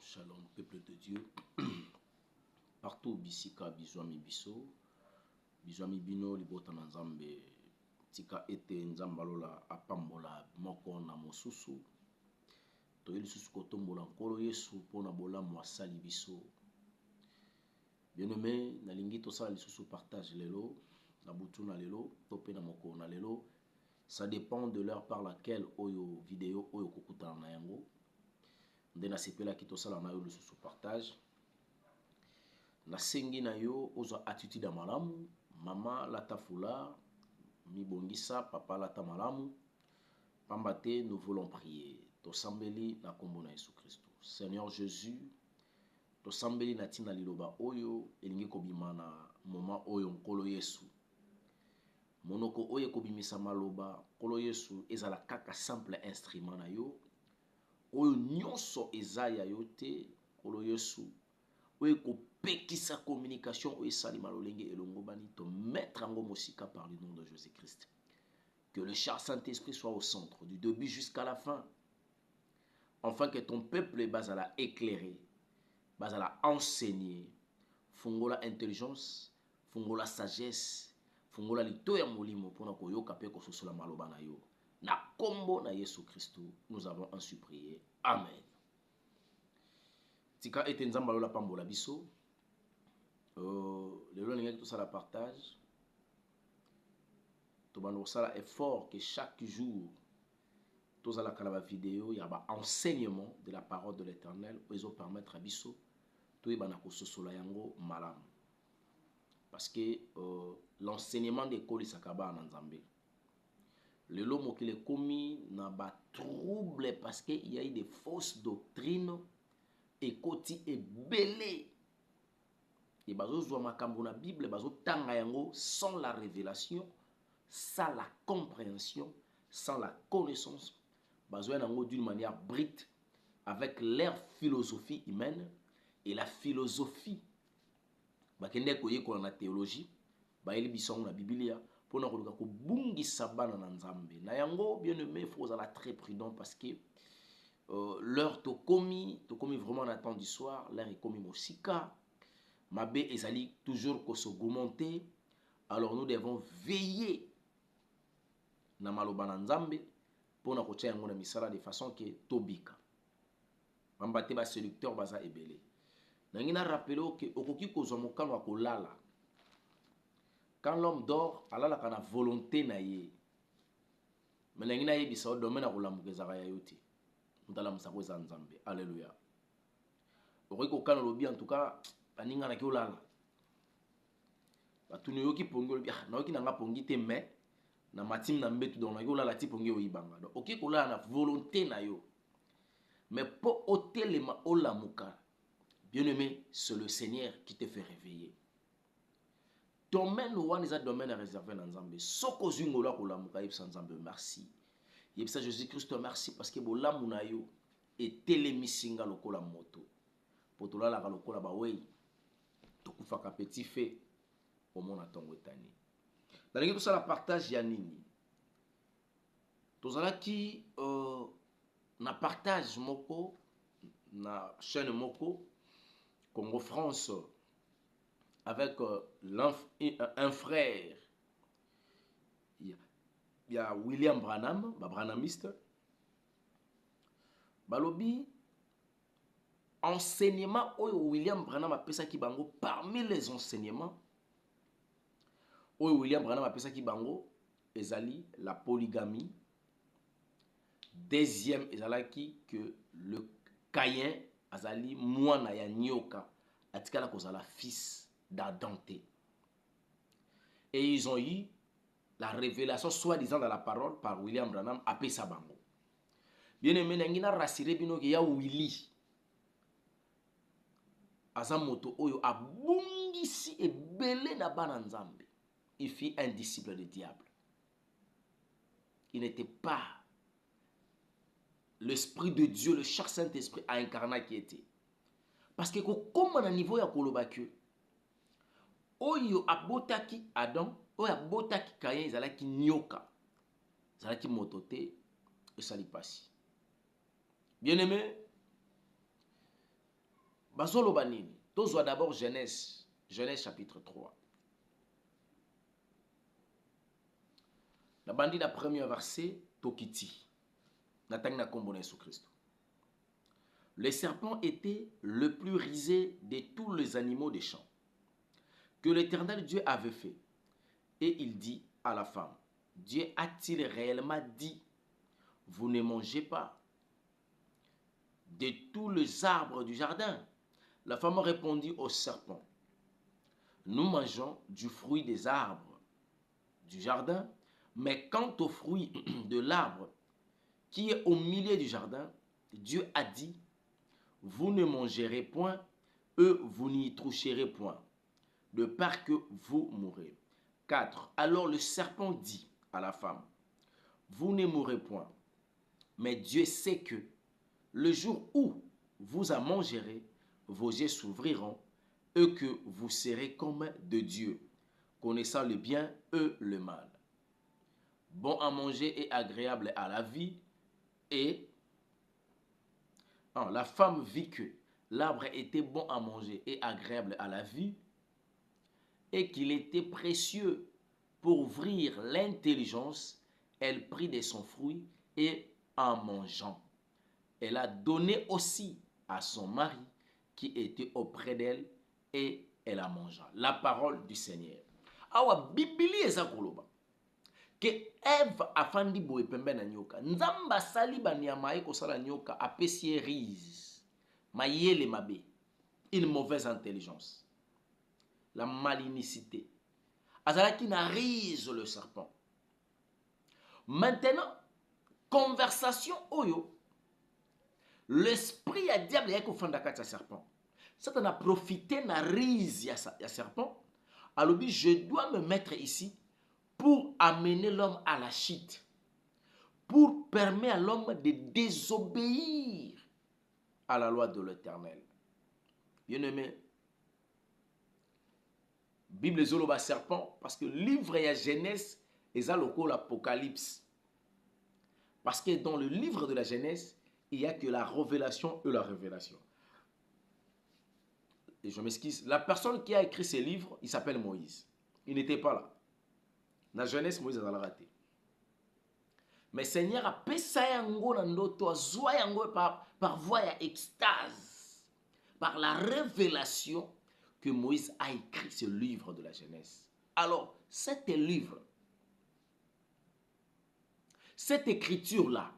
Shalom, peuple de Dieu. Partout, bisika, bizwami biso. Bizwami bino, libota na nzambe. Tika ete nzambalola apambola moko na mosusu. Toye lisusu kotombola nkolo Yesu pona bolamu asali biso. Bien-aimé, nalingi tosala lisusu partage lelo. Na butu na lelo, topé na moko na lelo. Ça dépend de l'heure par laquelle oyo vidéo oyo kokutana na yango. Nde na sepela ki tosala na yo lisusu partage. Na sengi na yo ozo attitude ya malamu. Mama lata foulard, mi bongisa, papa lata malamu. Pambate, nous voulons prier. Tosambeli na kombo na Yesu Christo. Seigneur Jésus, tosambeli na tina liloba oyo elingi kobima na moma oyo nkolo Yesu. Monoko oyo kobimisa maloba nkolo Yesu ezala kaka simple instrument na yo. Oyo nyonso eza ya yo te nkolo Yesu. Oyo kopekisa communication oyo esali malolenge elongo bani to mettre en mosika par le nom de Jésus-Christ. Que le char Saint-Esprit soit au centre du début jusqu'à la fin. Afin que ton peuple bazala éclairé, bazala enseigné, fungola intelligence, fungola sagesse, fungola lito ya molimo pona koyoka pe kososola maloba na yo. Na kombo na Yesu Christo, nous avons ainsi prié. Amen. Tika ete nzamba lola pambola biso. Lelo lingi tout ça la partage. Tobando sala effort que chaque jour tous à la vidéo il y a ba enseignement de la parole de l'Éternel pour ils permettre à biso to ibana ko sosola yango malam. Parce que l'enseignement de l'école sakaba na Nzambe. Lelo mokile komi na ba trouble parce que il y a eu des fausses doctrines et koti ebele. Et bazo zwa makambo na Bible bazo tanga yango sans la révélation, sans la compréhension, sans la connaissance. Bazo yango d'une manière brute avec leur philosophie humaine et la philosophie bakende koyeko na théologie bayeli bisongo na Biblia pona koluka ko bungisa bana na Nzambe. Na yango bien-aimé, il faut être très prudent parce que l'heure to komi vraiment en attend du soir, l'heure est komi mosika. Mabe ezali toujours ko se gomonter. Alors nous devons veiller na maloba na Nzambe pona ko tia yango na misala de façon que tobika. Mambate ba séducteur baza ebele. Nangi na rappeler que okoki kozwa mokano wa kolala. Quand l'homme dort, alala kana volonté na ye. Mais nangi na yebisa o domaine na kolamuka ezaka ya yo te. Mutala musako eza Nzambe. Alléluia. Okoki kokana lobi en tout cas aninga na ki olala. Batuni yoki pongi lobi na yoki nanga pongi te mais na matim na mbetu donc na ki olala ti pongi oyibanga. Donc okoki kolala na volonté na yo. Mais pour otelema olamuka, bien-aimé, c'est le Seigneur qui te fait réveiller. Domaine ouan est un domaine réservé dans Nzambe. Soko zingola kolamuka yebisa Nzambe merci. Yebisa Jésus-Christ merci parce que bolamu na yo etelemisinga lokola moto. Potola la lokola ba wey. Tokufaka petit fait au monde atongo etani. Dans les tout ça la partage ya nini. Tozala ki na partage moko na chaîne moko Congo France avec un frère. Il y a William Branham, Branhamiste. Balobi enseignement oyo William Branham a pesa ki bango parmi les enseignements oyo William Branham a pesa ki bango ezali la polygamie. Deuxième ezalaki que le Caïn azali mwana ya nyoka atikala kozala fils d'Adam. Et ils ont eu la révélation soi-disant dans la parole par William Branham a pesa bango. Bien aimé nangi na rassuré bino ki ya Willy azamoto oyo abungisi ebele na bana Nzambe. Il fut un disciple du diable. Il n'était pas l'Esprit de Dieu, le cher Saint-Esprit a incarné qui était. Parce que comme on a niveau ya koloba que oyo abotaki Adam, oyo abotaki Caïn ezalaki nyoka. Ezalaki motote esali pasi. Bien-aimé, Bazolo banini. Tozwa d'abord Genèse. Genèse chapitre 3. La bandi na premier verset, Tokiti. Natang na kombona Jésus Christ. Le serpent était le plus rusé de tous les animaux des champs que l'Éternel Dieu avait fait. Et il dit à la femme, Dieu a-t-il réellement dit, vous ne mangez pas de tous les arbres du jardin? La femme répondit au serpent, nous mangeons du fruit des arbres du jardin, mais quant au fruit de l'arbre qui est au milieu du jardin, Dieu a dit, vous ne mangerez point, vous n'y toucherez point, de peur que vous mourrez. 4. Alors le serpent dit à la femme, vous ne mourrez point, mais Dieu sait que le jour où vous en mangerez, vos yeux s'ouvriront et que vous serez comme de Dieu, connaissant le bien et le mal. Bon à manger et agréable à la vie. Et la femme vit que l'arbre était bon à manger et agréable à la vue et qu'il était précieux pour ouvrir l'intelligence. Elle prit de son fruit et en mangeant, elle a donné aussi à son mari qui était auprès d'elle et elle a mangé. La parole du Seigneur. Awa Bibili eza koloba que Eve afandi boye pembe na nyoka. Nzamba sali banyama eko sala nyoka apesi rise. Mayele mabe. Une mauvaise intelligence. La malignité. Azalaki na rise le serpent. Maintenant, conversation oyo. L'esprit a diable yako fanda kati ya serpent. Satan a profité na rise ya serpent. Alors je dois me mettre ici pour amener l'homme à la chute, pour permettre à l'homme de désobéir à la loi de l'Éternel. Bien-aimé, Bible zoloba serpent, parce que livre ya Genèse est l'Apocalypse. Parce que dans le livre de la Genèse, il n'y a que la révélation et la révélation. Et je m'excuse, la personne qui a écrit ces livres, il s'appelle Moïse. Il n'était pas là. Dans la Genèse, Moïse a raté. Mais Seigneur a pesa yango na ndoto, azwa yango par voie ya extase, par la révélation que Moïse a écrit ce livre de la Genèse. Alors, cet livre, cette écriture-là,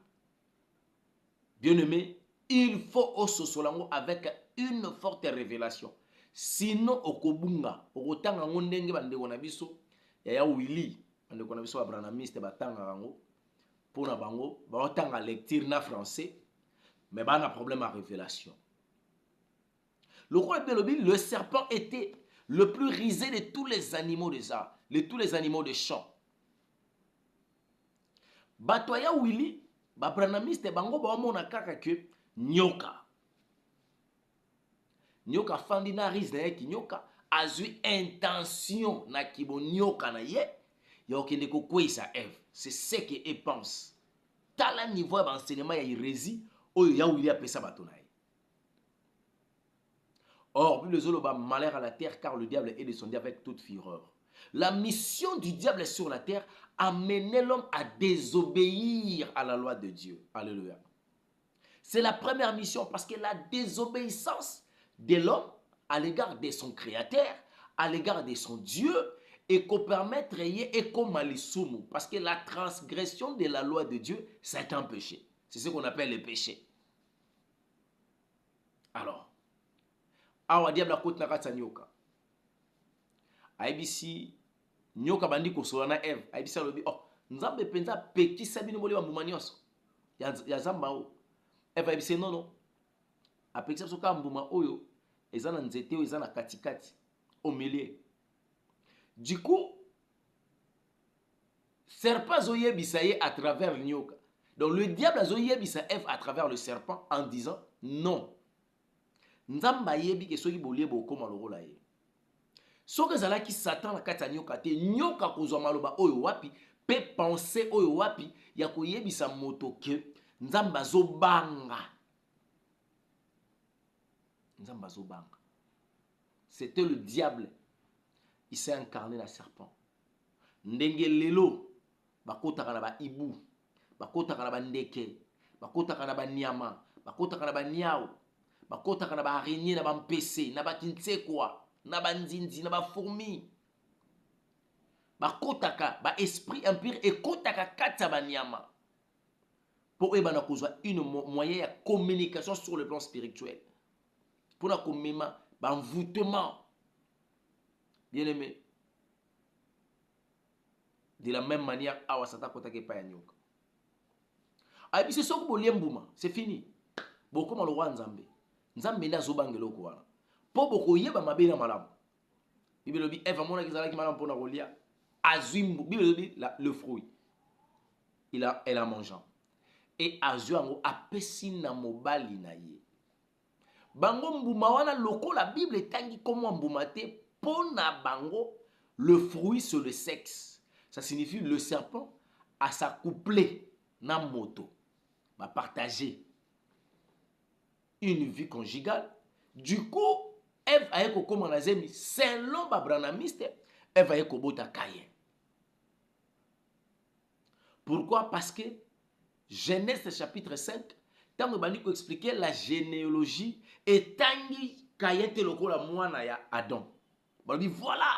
bien-aimé, il faut ososolango avec une forte révélation. Sinon, okobunga, okotanga ngondenge bandeko na biso, ya Willy, bandeko na biso abranamiste batanga rango, pour na bango, batanga lecture na français, mais ba na problème à révélation. Le roi le serpent était le plus rusé de tous les animaux des arbres, de tous les animaux des champs. Batoya Willy, babranamiste bango ba mona kaka ke nyoka. Nyoka fandi na rise na ye ki nyoka azui intention na kibo nyoka na ye ya okende kokwesa Eve. C'est ce qu'il pense. Tala niveau d'enseignement ya hérésie oyo ya Willy apesa bato na ye. Or, Bible zoloba malheur à la terre car le diable est descendu avec toute fureur. La mission du diable sur la terre a mené l'homme à désobéir à la loi de Dieu. Alléluia. C'est la première mission parce que la désobéissance de l'homme à l'égard de son créateur, à l'égard de son Dieu, et qu'on permette et qu'on malisumu. Parce que la transgression de la loi de Dieu, c'est un péché. C'est ce qu'on appelle le péché. Alors, awa diable akoti na kati nyoka. Aibisi nyoka bandi kosola na Eve. Aibisi alobi, oh, nzambe penza pekisa bino boli ba mbuma nyonso. Ya zamba o. Eve aibisi non. Apekisa so ka mbuma oyo ezana nzete oyo ezana katikati au milieu. Du coup, serpent zoyebisa ye à travers nyoka. Donc le diable zoyebisa Eve à travers le serpent en disant non. Nzamba yebi ke soki bolie bokoma lokola ye. Soki ezalaki Satan na kati ya nyoka te, nyoka kozwa maloba oyo wapi, pe penser oyo wapi, ya koyebisa moto ke nzamba zobanga. nzambe azobanga. C'était le diable. Il s'est incarné la serpent. Ndenge lelo bakotaka na ba ibu, bakotaka na ba ndeke, bakotaka na ba nyama, bakotaka na ba niao, bakotaka na ba araignée, na ba mpese, na ba kintsekwa, na ba nzinzi, na ba fourmi. Bakotaka ba esprit impur ekotaka kati ya ba nyama. Pour ebana kozwa une moyen de communication sur le plan spirituel. Pour na komema ba envoûtement. Bien aimé. De la même manière, awa sata kotake pa ya nyoka. Ah, puis c'est ça que boliembouma, c'est fini. Boko ma le roi Nzambe. Nzambe na zobangelo ko wana. Po boko yeba mabe na malamu. Bible lobi Eva mona kizala ki malamu pona kolia. Azimbu, Bible lobi le fruit. Elle a mangé. Et azui ango apesi na mobali na ye. Bango mbuma wana loko la Bible tangi comment mbuma te pona bango le fruit sur le sexe. Ça signifie le serpent a s'accoupler na moto, va partager une vie conjugale. Du coup, Ève a été comme on a dit, selon Babranamiste, Ève a été comme Caïn. Pourquoi? Parce que Genèse chapitre 5, tant que Bani expliquer la généalogie et tangi Caïn te loko la moana ya Adam. Bani voilà.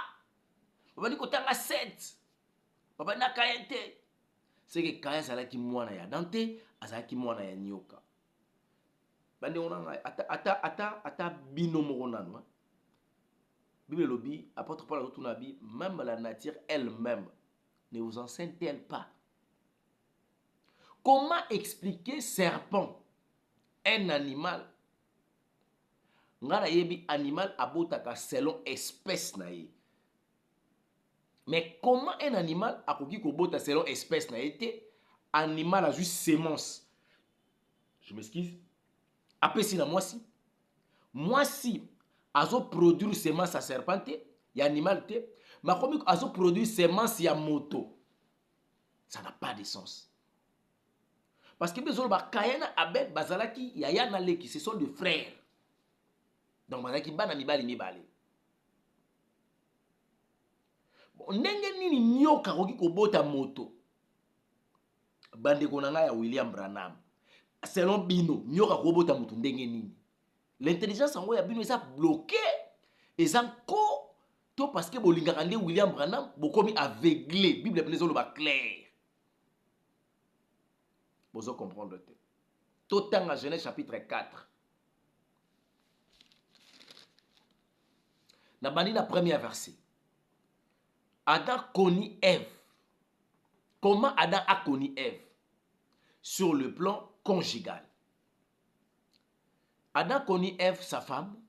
Bani ko tanga 7. Papa na Caïn te. C'est que Caïn zalaki moana ya Adam te, azalaki moana ya nyoka. Bande onanga ata bino moko nanu. Bible lobi apôtre Paul retourne bi même la nature elle-même ne vous enseigne-t-elle pas? Comment expliquer serpent, un animal? Ngana yebi animal abotaka selon espèce na ye. Mais comment un animal akoki kobota selon espèce na ye? Animal a juste sémence. Je m'excuse. Apesi na mwasi. Mwasi azo produire sémence à serpent te, ya animal te, mais comme azo produire sémence ya moto. Ça n'a pas de sens. Parce que besoin ba Caïn Abel bazalaki yaya na leki, ce sont des frères. Donc bazalaki bana mibali mibale. Bon ndenge nini nyoka koki kobota moto. Bande konanga ya William Branham. Selon bino nyoka kobota moto ndenge nini? L'intelligence en ya bino eza bloqué. Eza ko to parce que bolingaka nde William Branham bokomi aveuglé. Bible plezo lo ba clair. Vous allez comprendre. Tout temps à Genèse chapitre 4. Dans la première verset. Adam connaît Ève. Comment Adam a connu Ève? Sur le plan conjugal. Adam connaît Ève, sa femme.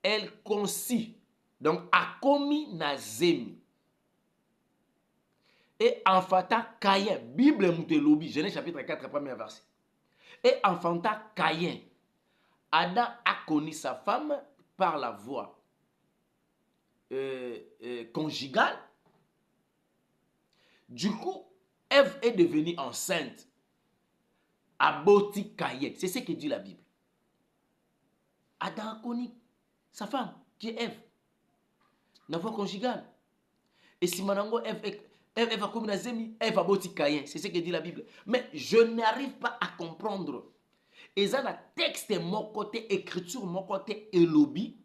Elle conçut. Donc, a commis Nazemi. Et enfanta Caïn. Bible Moutelobi, Genèse chapitre 4, premier verset. Et enfanta Caïn. Adam a connu sa femme par la voie conjugale. Du coup, Ève est devenue enceinte. Aboti Caïn. C'est ce que dit la Bible. Adam a connu sa femme, qui est Ève. La voie conjugale. Et si Manango Ève va comme Nazemi, Ève va boti Caïn. C'est ce que dit la Bible. Mais je n'arrive pas à comprendre. Et ça, le texte mon côté, écriture mon côté, elobi,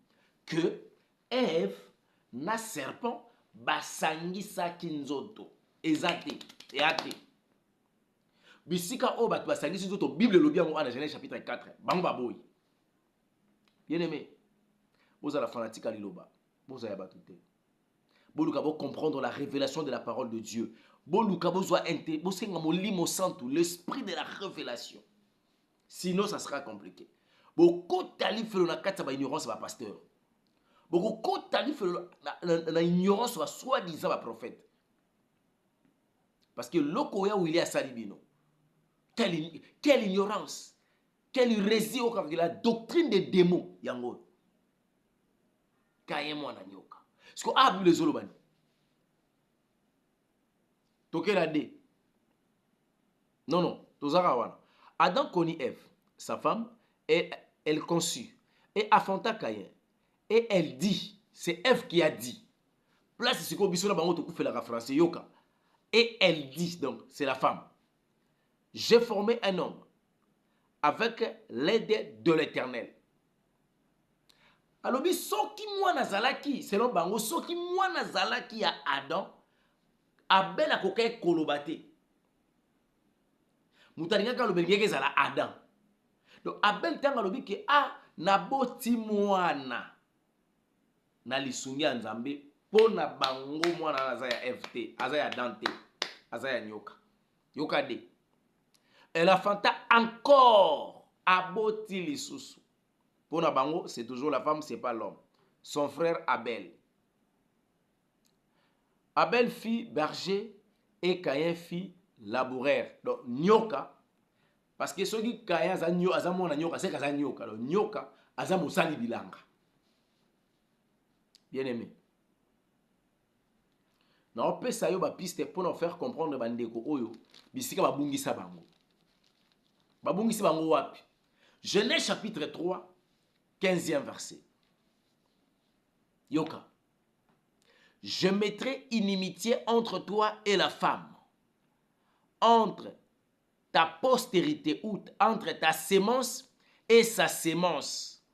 que Ève na serpent, basangi sa kinzoto. Ezate, eate. Bisika o bat basangi sa kinzoto, Bible elobi en Genèse chapitre 4. Bamba boy. Bien aimé, vous avez la fanatique à l'iloba. Vous avez battu. Vous devez comprendre la révélation de la parole de Dieu. Vous devez l'esprit de la révélation. Sinon, ça sera compliqué. Beaucoup de ignorance va pasteur. Beaucoup de ignorance va soi-disant va prophète. Parce que l'okoya où il y a salibino. Quelle ignorance. Quelle hérésie au de la doctrine des démons. Yango. Kaye mwana nyoka. Parce qu'on a vu les Zolobani. Toke la D. Non. Tozara wana. Adam connaît Ève, sa femme, Et elle conçut et affronta Caïn. Et elle dit, c'est Ève qui a dit. Place ce qu'on dit sur la banque de la français yoka. Et elle dit, donc c'est la femme. J'ai formé un homme avec l'aide de l'Éternel. Alors, soki moi nazalaki, selon bango, soki moi nazalaki à Adam, Abel a kokai kolobate. Moutaringa lobengeke zala Adam. Donc Abel tanga lobi ke naboti mwana na lisungi ya Nzambe po na bango mwana azaya FT, azaya Dante, azaya nyoka. Yoka de. Elle a fanta encore aboti lisusu. Pour na bango, c'est toujours la femme, c'est pas l'homme. Son frère Abel. Abel fit berger et Caïn fit laboureur. Donc nyoka, parce que ceux qui Caïn azamona nyoka, c'est kaza nyoka. Donc nyoka azamosali bilanga. Bien aimé. Na on peut ça yo ba piste pour nous faire comprendre bandeko oyo bisika babungisa bango. Babungisa bango wapi? Genèse chapitre 3, 15e verset. Yoka. Je mettrai inimitié entre toi et la femme, entre ta postérité ou entre ta sémence et sa sémence.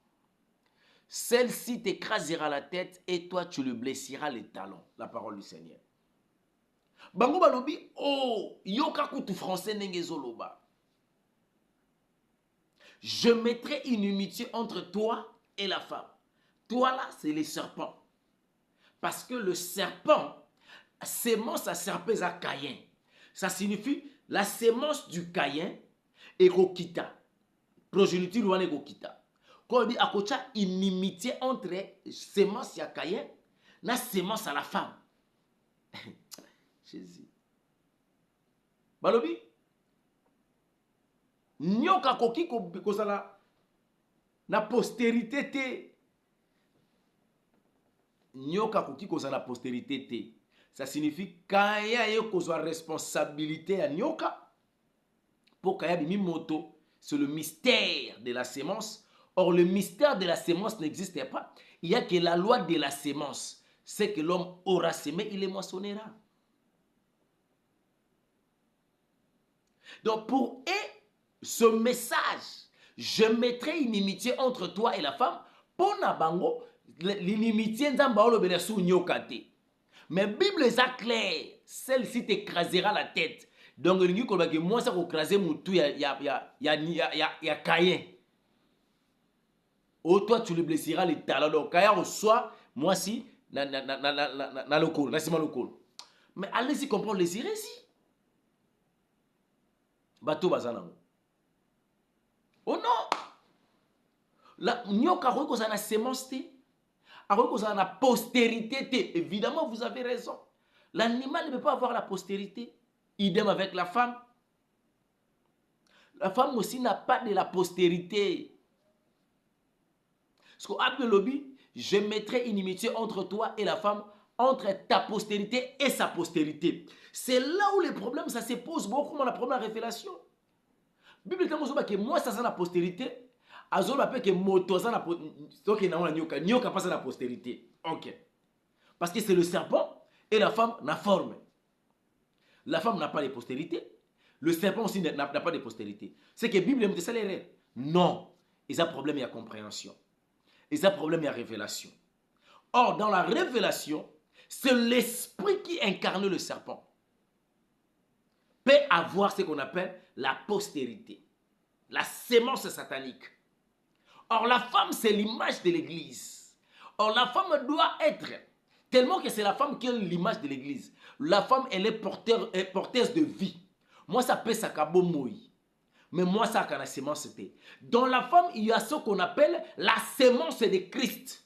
Celle-ci t'écrasera la tête et toi tu le blessiras les talons. La parole du Seigneur. Bango balobi, yoka kutu français nengezoloba. Je mettrai inimitié entre toi et la femme. Toi là, c'est les serpents. Parce que le serpent, sémence à serpent à Caïn. Ça signifie la sémence du Caïn et Kokita. Progéniture ou et Kokita. Quand on dit à Kocha, inimitié entre sémence à Caïn et sémence à la femme. Jésus. Balobi, nyoka koki kozala na postérité te. Nyoka koki kozala na postérité te. Ça signifie kaya yo kozwa responsabilité à nyoka pour kaya bimi moto. C'est le mystère de la sémence. Or le mystère de la sémence n'existe pas. Il y a que la loi de la sémence. C'est que l'homme aura sémé, il les moissonnera. Donc pour ce message, je mettrai inimitié entre toi et la femme. Pour Nabango, l'inimitié nzamba olobela sou nyoka te. Mais Bible est claire, celle-ci t'écrasera la tête. Donc il dit que moi ça écraser moutou ya Caïn. Oh toi tu le blesseras les talons. Donc Caïn reçoit moi si na le col, na sima le col. Mais allez-y comprendre les hérésies. Bateau bazanango. Oh non! La nyoka ko za na sémence te. A na postérité te. Évidemment, vous avez raison. L'animal ne peut pas avoir la postérité. Idem avec la femme. La femme aussi n'a pas de la postérité. Ce qu'on appelle le lobby, je mettrai inimitié entre toi et la femme, entre ta postérité et sa postérité. C'est là où les problèmes, ça se pose beaucoup dans la première révélation. La Bible dit que moi, ça c'est la postérité. Azol appelle que moto ça na nyoka, nyoka passe la postérité. OK. Parce que c'est le serpent et la femme n'a forme. La femme n'a pas de postérité. Le serpent aussi n'a pas de postérité. C'est que la Bible dit ça les rêves. Non. Il y a un problème, il y a compréhension. Il y a un problème, il y a révélation. Or, dans la révélation, c'est l'esprit qui incarne le serpent. Peut avoir ce qu'on appelle la postérité. La sémence satanique. Or, la femme, c'est l'image de l'église. Or, la femme doit être, tellement que c'est la femme qui est l'image de l'église. La femme, elle est porteuse de vie. Moi, ça peut s'accaber moi. Mais moi, ça, quand la sémence, c'était. Dans la femme, il y a ce qu'on appelle la sémence de Christ.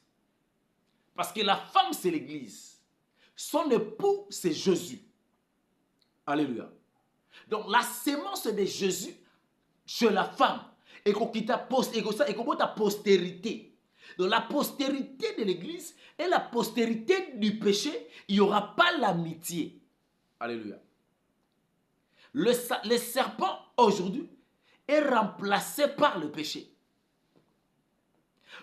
Parce que la femme, c'est l'église. Son époux, c'est Jésus. Alléluia. Donc, la sémence de Jésus chez la femme, et qu'on ta postérité. Donc la postérité de l'église et la postérité du péché, il n'y aura pas l'amitié. Alléluia. Le serpent aujourd'hui est remplacé par le péché.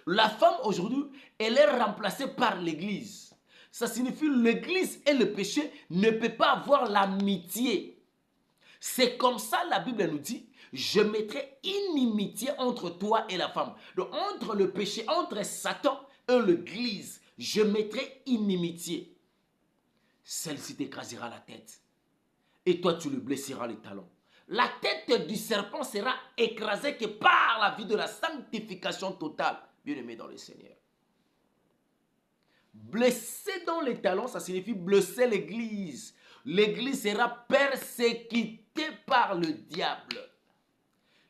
La femme aujourd'hui, elle est remplacée par l'église. Ça signifie que l'église et le péché ne peuvent pas avoir l'amitié. C'est comme ça la Bible nous dit, je mettrai inimitié entre toi et la femme. Donc entre le péché, entre Satan et l'église, je mettrai inimitié. Celle-ci t'écrasera la tête. Et toi, tu le blesseras les talons. La tête du serpent sera écrasée que par la vie de la sanctification totale. Bien-aimé dans le Seigneur. Blesser dans les talons, ça signifie blesser l'église. L'église sera persécutée par le diable.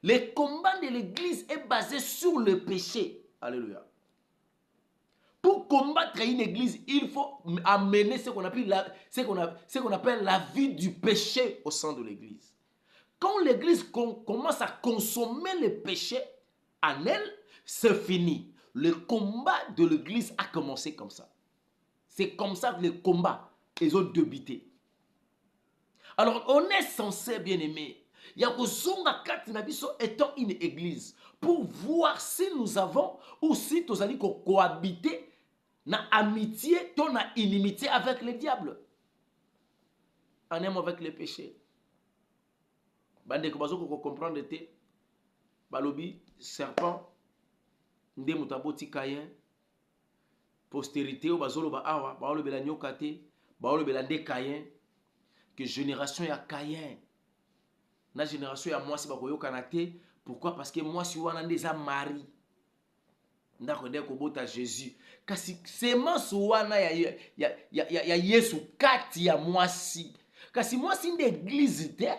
Le combat de l'église est basé sur le péché. Alléluia. Pour combattre une église, il faut amener ce qu'on appelle la vie du péché au sein de l'église. Quand l'église commence à consommer le péché en elle, c'est fini. Le combat de l'église a commencé comme ça. C'est comme ça que le combat ils ont débuté. Alors, on est censé, bien aimé, il y a besoin étant une église pour voir si nous avons ou si nous allons cohabiter na amitié, ton na inimitié avec le diable. On aime avec le péché. Bande ko comprendre te balobi serpent nde mutaboti Caïn postérité ou bazolo ba awa baolo bela nyoka te baolo bela nde Caïn que génération ya Caïn na génération ya moi si bakoyokana te. Pourquoi? Parce que moi si wana nde za mari ndako nde kobota Jésus kasi semence wana ya Yesu kati ya mwasi kasi mwasi nde église te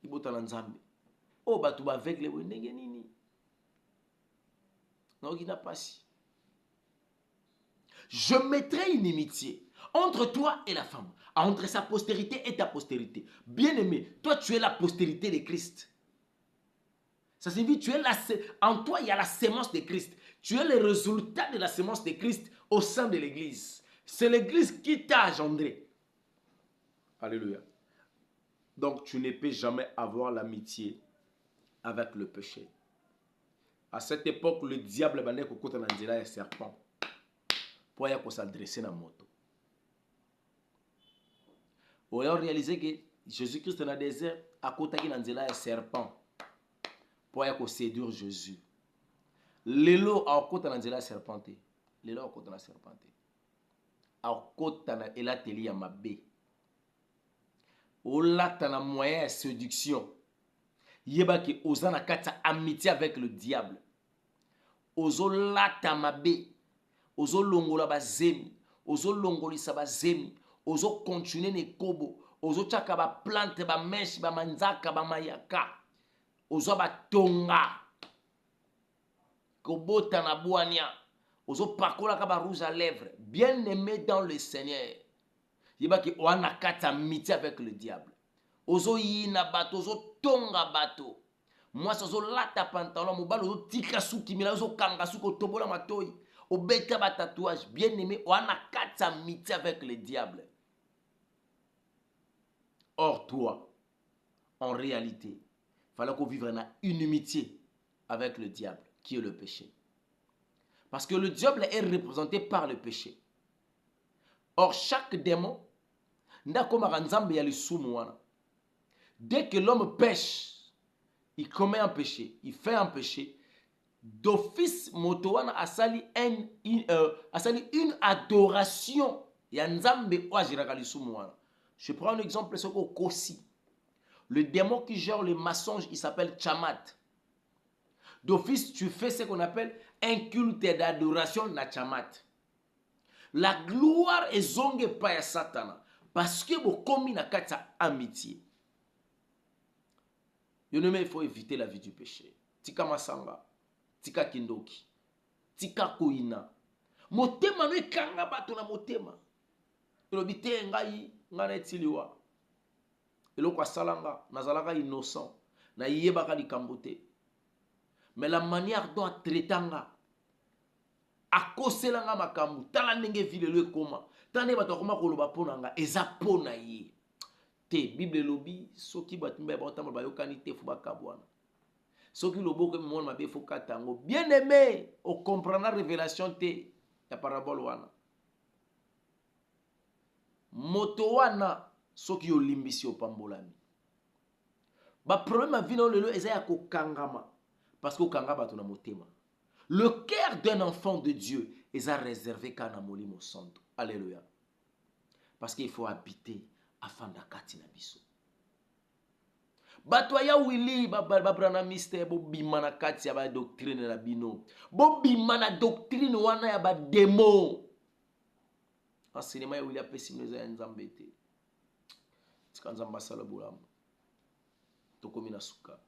ibota na Nzambe o batu ba avec le ndenge nini donc il a passé. Je mettrai une inimitié entre toi et la femme, entre sa postérité et ta postérité. Bien-aimé, toi tu es la postérité de Christ. Ça signifie en toi il y a la sémence de Christ. Tu es le résultat de la sémence de Christ au sein de l'église. C'est l'église qui t'a engendré. Alléluia. Donc tu ne peux jamais avoir l'amitié avec le péché. À cette époque, le diable bandait kokota na nzela ya serpent pour y s'adresser na moto. On a réalisé que Jésus-Christ dans le désert a kotaki na nzela ya serpent pour y séduire Jésus. Lelo a kota na nzela ya serpent. Lelo a kota na serpent. A kota na elateli ya mabe. Olata na moyen de séduction. Yebaki ozana kata amitié avec le diable. Ozo lata mabe. Ozo longola bazemi. Ozo longolisa bazemi. Ozo continuer ne kobo. Ozo chaka ba plante ba meshi ba manzaka ba mayaka. Ozo ba tonga. Kobota na boania. Ozo pakola ka ba rouge à lèvres. Bien aimé dans le Seigneur. Yebaki oana kata amitié avec le diable. Ozo yina bato, ozo tonga bato. Moi ozo lata pantalon, mobalo ozo tika suki mila, ozo kanga suki otobola matoi. Obeta ba tatouage. Bien aimé, oana kata amitié avec le diable. Or toi, en réalité, il fallait qu'on vive une inimitié avec le diable, qui est le péché. Parce que le diable est représenté par le péché. Or chaque démon, dès que l'homme pêche, il commet un péché, il fait un péché, d'office motowana asali une adoration. Je prends un exemple, c'est au Kosi. Le démon qui gère les mensonges, il s'appelle Chamat. D'office, tu fais ce qu'on appelle un culte d'adoration na Chamat. La gloire est zongue pas à Satan. Parce que vous commis na kata amitié. Il faut éviter la vie du péché. Tika masanga, tika kindoki, tika kuina. Motema no kanga bato na motema. Elobite ngai ngana etiliwa. Eloko salanga nazalaka innocent na yebaka likambo te. Mais la manière dont traitanga akoselanga makambu tala ndenge vile le koma. Tande bato koma koloba ponanga eza pona ye. Te Bible lobi soki batumba ba otamba bayokani te fu bakabwana. Ceux qui le beau comme moi m'a faut katango. Bien aimé, on comprend la révélation te la parabole wana. Moto wana ceux qui ont limbisi au pambolami. Ba problème a vino lelo eza ya ko kangama parce que kangaba tona motema. Le cœur d'un enfant de Dieu est réservé quand na molimo santo. Alléluia. Parce qu'il faut habiter afin d'akati na biso. Bato ya wili babrana mystère bo bima na kati ya ba doctrine na bino. Bo bima na doctrine wana ya ba démon. Enseignement ya wili apesi mneza ya nzambe te. Tika nzamba sala bolamu. Tokomi na suka.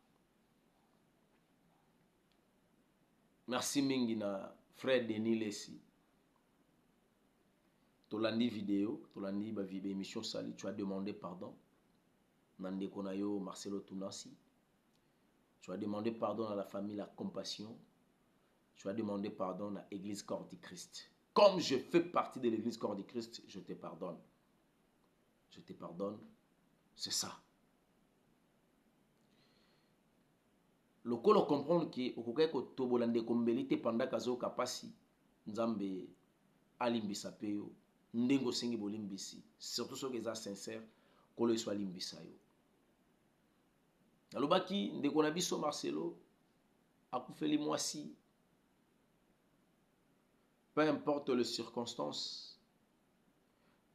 Merci mingi na frère Denis Lessi. Tolandi vidéo, tolandi ba émission sali, tu as demandé pardon. Nande Konayo Marcelo Tunasi. Tu as demandé pardon à la famille La Compassion. Tu as demandé pardon à l'Église Corps du Christ. Comme je fais partie de l'Église Corps du Christ, je te pardonne. Je te pardonne. C'est ça. Le colo comprendre que au ko tobolande kombelite pendant kazo kapasi nzambe alimbisa peyo ndengo sengi bolimbisi surtout ceux qui sont sincères kolo soit limbisa yo. Alobaki ndeko na biso Marcelo akufeli mwasi. Peu importe les circonstances,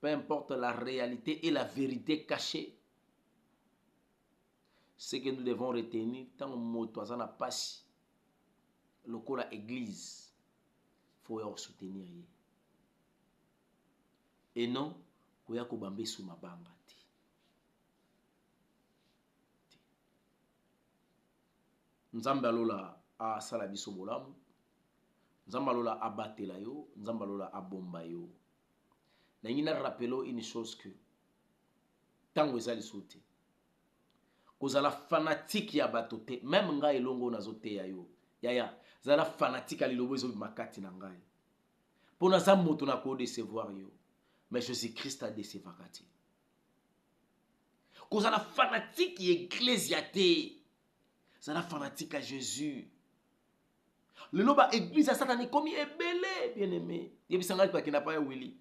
peu importe la réalité et la vérité cachée, ce que nous devons retenir, tant que nous avons passé, le col à l'église, il faut soutenir. Et non, il faut que sous ma banga. Nzambe alola a sala biso bolamu, nzambe alola abatela yo, nzambe alola abomba yo. Na ngina rappelo une chose que tango ezali soute. Kozala fanatique ya bato te, même nga elongo nazote ya yo. Yaya, zala fanatique ali lobo ezo makati na ngai. Pona za moto na ko décevoir yo, mais Jésus-Christ a décevoir kati. Kozala fanatique ya ecclésia te. Zala fanatique à Jésus. Le loba église à Satan est comme ebele, bien aimé. Yebisanga pa kina pa ya Willy.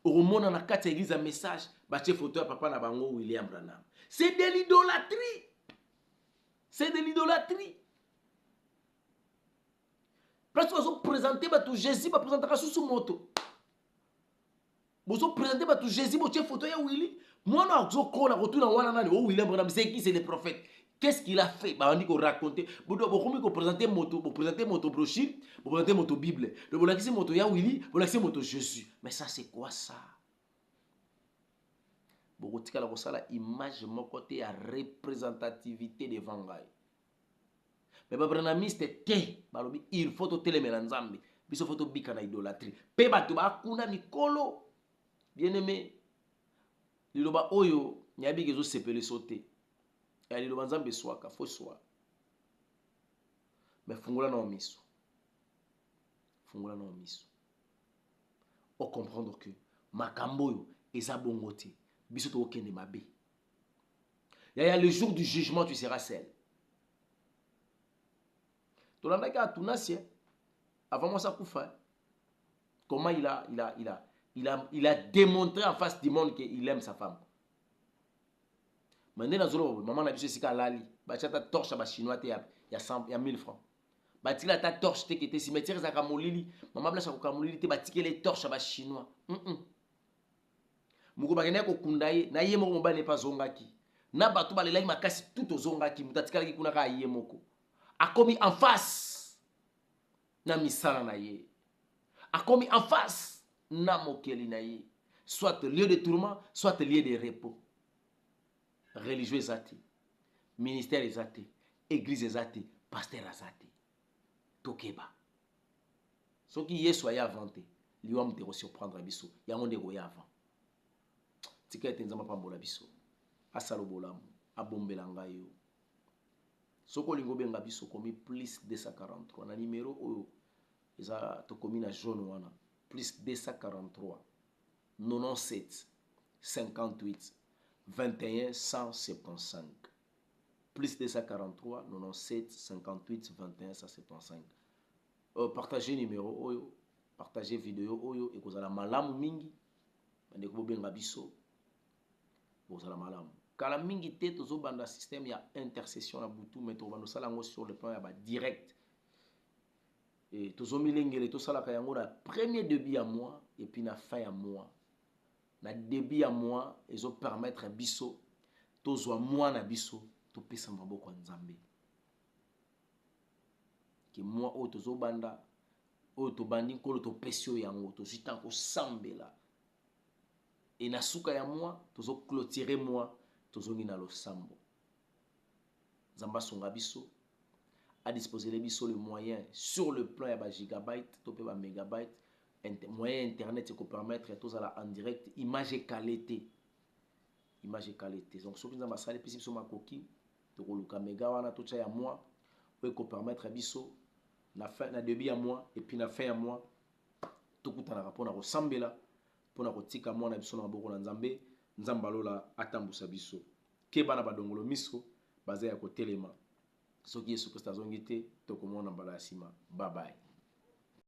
Au monde na kati église un message, ba che photo ya papa na bango William Branham. C'est de l'idolâtrie. C'est de l'idolâtrie. Parce que vous présentez tout Jésus, vous présentez sous moto. Vous présentez tout Jésus, vous avez photo ya Willy. Moi, je retourne William Branham, c'est qui? C'est le prophète. Qu'est-ce qu'il a fait? On dit qu'on raconte. Vous présentez moto brochure, vous présentez moto Bible. Vous laissez moto ya Willy, vous laissez moto Jésus. Mais ça, c'est quoi ça? Vous avez la image de mon côté à représentativité de Vangaï. Mais Branhamiste te, il faut te téléméler nzambe. Il faut te bika na idolâtrie. Pe bato ba kuna mikolo. Bien aimé. Liloba oyo nyabi gezo sepele sauter. Et liloba nzambe swaka fo swa. Mais fungula na omiso. Fungula na omiso. O comprendre que makambo yo eza bongo te. Biso to okende mabe. Yaya le jour du jugement tu seras seul. Tolandaka atunasi avant moi ça koufa. Comment il a démontré en face du monde qu'il aime sa femme. Maintenant, maman n'a vu ce lali. Bah, tu as ta torche à chinois, il y a 1000 francs. Bah, tu as ta torche, tu as si mettre ça comme lili. Maman blanche à lili, tu as les torches à chinois. Moko bagene ko kundaye, na yemo ko mbane pas zongaki. Na batu balela makasi tout au zongaki, mutatikala ki kuna ka yemoko. A commis en face. Na misala na ye. A commis en face. Na mokeli na ye. Soit lieu de tourment, soit lieu de repos. Religieux ezati, ministère ezati, église ezati, pasteur ezati. Tokeba. Ce qui Yesu a inventé, lui va me surprendre biso. Yango ndeko ya avant. Tika etenzama pambola biso. Asalo bolamu, abombela ngai yo. Soko lingo benga biso komi plus 243 na numéro oyo eza to komi na jaune wana plus 243 97 58 21 175. Plus 243 97 58 21 175. Partagez numéro oyo, partagez vidéo oyo et kozala malamu mingi. Bande ko benga biso. Kozala malamu. Kala mingi te tozo banda système ya intercession na butu mais to bando sala ngo sur le plan ya ba direct. Et tozo milengele to sala ka yango na premier début à mois et puis na fin à mois. Na début à mois ezo permettre biso tozo mois na biso to pesa maboko ya Nzambe. Ki mois o tozo banda o to bandi nkolo to pesio yango to jitan ko sambela. Et na suka ya mois tozo clôturer mois tozo ngina lo sambo. Nzamba songa biso à disposer les biso le moyen sur le plan ya ba gigabyte to pe ba mégabyte moyen internet qui permettre tous à la en direct image et qualité. Image et qualité. Donc ce qui nous a passé puis sur ma coquille to koluka méga wana to cha ya mois ko permettre biso na fin na début ya mois et puis na fin ya mois to kutana rapport na ko sambela pona ko tika mois na biso na boko na Nzambe Nzambalola atambusa biso ke bana badongolo miso baza ya ko telema soki Yesu Christ azongite to komona mbala ya sima. Bye bye.